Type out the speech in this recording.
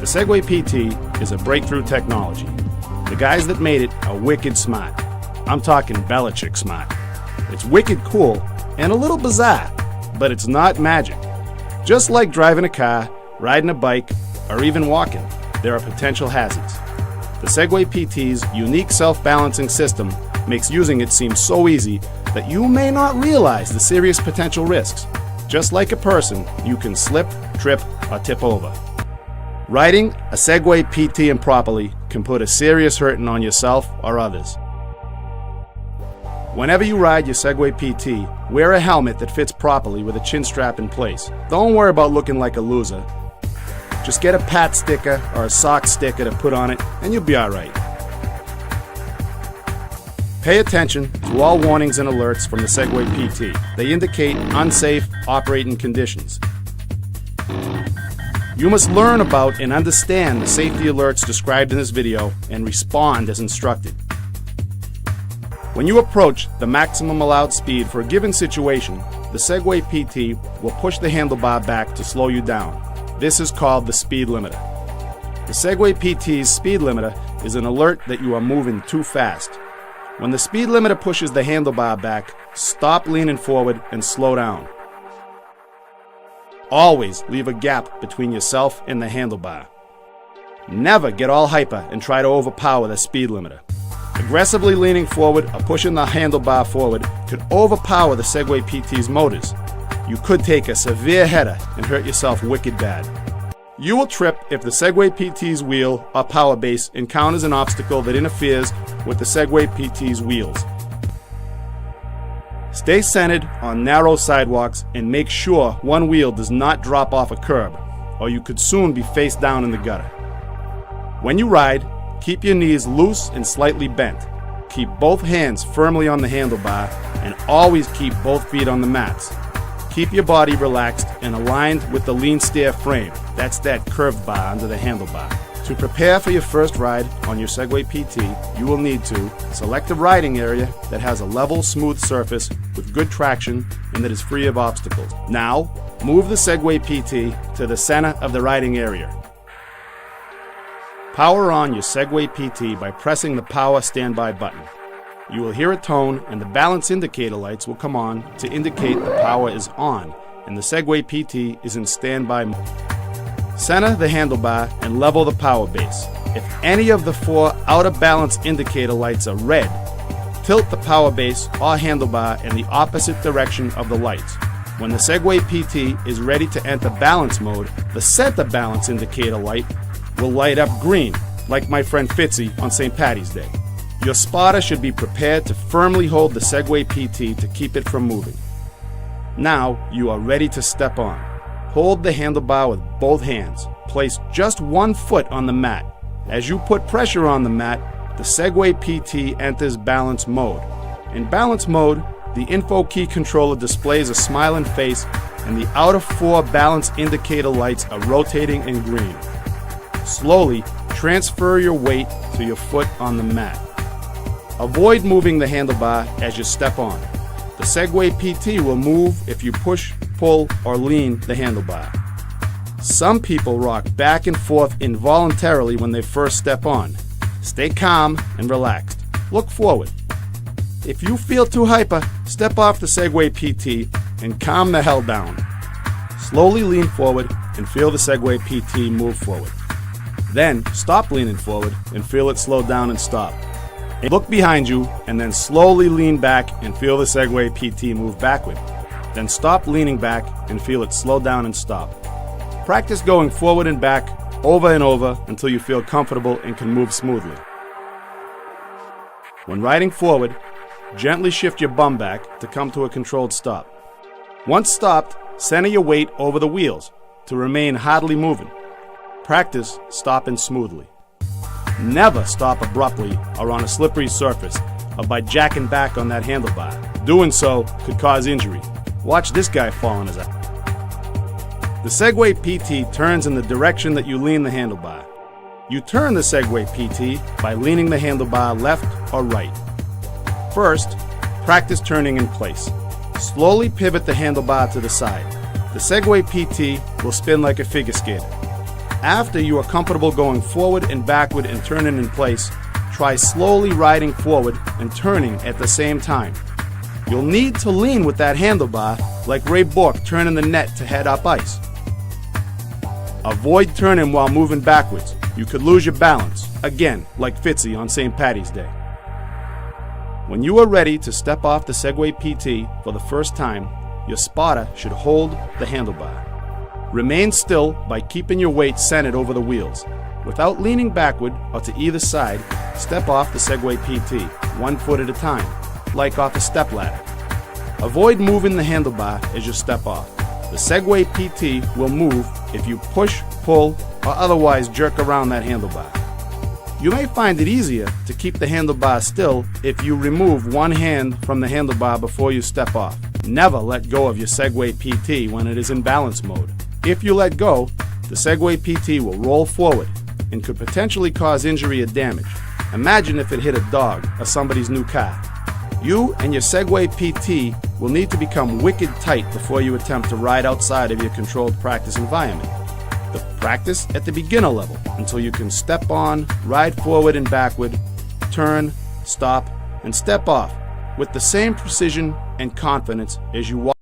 The Segway PT is a breakthrough technology. The guys that made it are wicked smart. I'm talking Belichick smart. It's wicked cool and a little bizarre, but it's not magic. Just like driving a car, riding a bike, or even walking, there are potential hazards. The Segway PT's unique self-balancing system makes using it seem so easy that you may not realize the serious potential risks. Just like a person, you can slip, trip, or tip over. Riding a Segway PT improperly can put a serious hurting on yourself or others. Whenever you ride your Segway PT, wear a helmet that fits properly with a chin strap in place. Don't worry about looking like a loser. Just get a pat sticker or a sock sticker to put on it and you'll be alright. Pay attention to all warnings and alerts from the Segway PT. They indicate unsafe operating conditions. You must learn about and understand the safety alerts described in this video and respond as instructed. When you approach the maximum allowed speed for a given situation, the Segway PT will push the handlebar back to slow you down. This is called the speed limiter. The Segway PT's speed limiter is an alert that you are moving too fast. When the speed limiter pushes the handlebar back, stop leaning forward and slow down. Always leave a gap between yourself and the handlebar. Never get all hyper and try to overpower the speed limiter. Aggressively leaning forward or pushing the handlebar forward could overpower the Segway PT's motors. You could take a severe header and hurt yourself wicked bad. You will trip if the Segway PT's wheel or power base encounters an obstacle that interferes with the Segway PT's wheels. Stay centered on narrow sidewalks and make sure one wheel does not drop off a curb, or you could soon be face down in the gutter. When you ride, keep your knees loose and slightly bent. Keep both hands firmly on the handlebar and always keep both feet on the mats. Keep your body relaxed and aligned with the lean steer frame. That's that curved bar under the handlebar. To prepare for your first ride on your Segway PT, you will need to select a riding area that has a level, smooth surface with good traction and that is free of obstacles. Now, move the Segway PT to the center of the riding area. Power on your Segway PT by pressing the power standby button. You will hear a tone and the balance indicator lights will come on to indicate the power is on and the Segway PT is in standby mode. Center the handlebar and level the power base. If any of the 4 out of balance indicator lights are red, tilt the power base or handlebar in the opposite direction of the lights. When the Segway PT is ready to enter balance mode, the center balance indicator light will light up green, like my friend Fitzy on St. Paddy's Day. Your spotter should be prepared to firmly hold the Segway PT to keep it from moving. Now you are ready to step on. Hold the handlebar with both hands. Place just 1 foot on the mat. As you put pressure on the mat, the Segway PT enters balance mode. In balance mode, the info key controller displays a smiling face and the outer 4 balance indicator lights are rotating in green. Slowly transfer your weight to your foot on the mat. Avoid moving the handlebar as you step on. The Segway PT will move if you push, pull, or lean the handlebar. Some people rock back and forth involuntarily when they first step on. Stay calm and relaxed. Look forward. If you feel too hyper, step off the Segway PT and calm the hell down. Slowly lean forward and feel the Segway PT move forward. Then stop leaning forward and feel it slow down and stop. Look behind you and then slowly lean back and feel the Segway PT move backward. Then stop leaning back and feel it slow down and stop. Practice going forward and back over and over until you feel comfortable and can move smoothly. When riding forward, gently shift your bum back to come to a controlled stop. Once stopped, center your weight over the wheels to remain hardly moving. Practice stopping smoothly. Never stop abruptly or on a slippery surface or by jacking back on that handlebar. Doing so could cause injury. Watch this guy fall on his ass. The Segway PT turns in the direction that you lean the handlebar. You turn the Segway PT by leaning the handlebar left or right. First, practice turning in place. Slowly pivot the handlebar to the side. The Segway PT will spin like a figure skater. After you are comfortable going forward and backward and turning in place, try slowly riding forward and turning at the same time. You'll need to lean with that handlebar like Ray Bork turning the net to head up ice. Avoid turning while moving backwards. You could lose your balance, again like Fitzy on St. Paddy's Day. When you are ready to step off the Segway PT for the first time, your spotter should hold the handlebar. Remain still by keeping your weight centered over the wheels. Without leaning backward or to either side, step off the Segway PT, 1 foot at a time, like off a stepladder. Avoid moving the handlebar as you step off. The Segway PT will move if you push, pull, or otherwise jerk around that handlebar. You may find it easier to keep the handlebar still if you remove one hand from the handlebar before you step off. Never let go of your Segway PT when it is in balance mode. If you let go, the Segway PT will roll forward and could potentially cause injury or damage. Imagine if it hit a dog or somebody's new car. You and your Segway PT will need to become wicked tight before you attempt to ride outside of your controlled practice environment. Practice at the beginner level until you can step on, ride forward and backward, turn, stop, and step off with the same precision and confidence as you walk.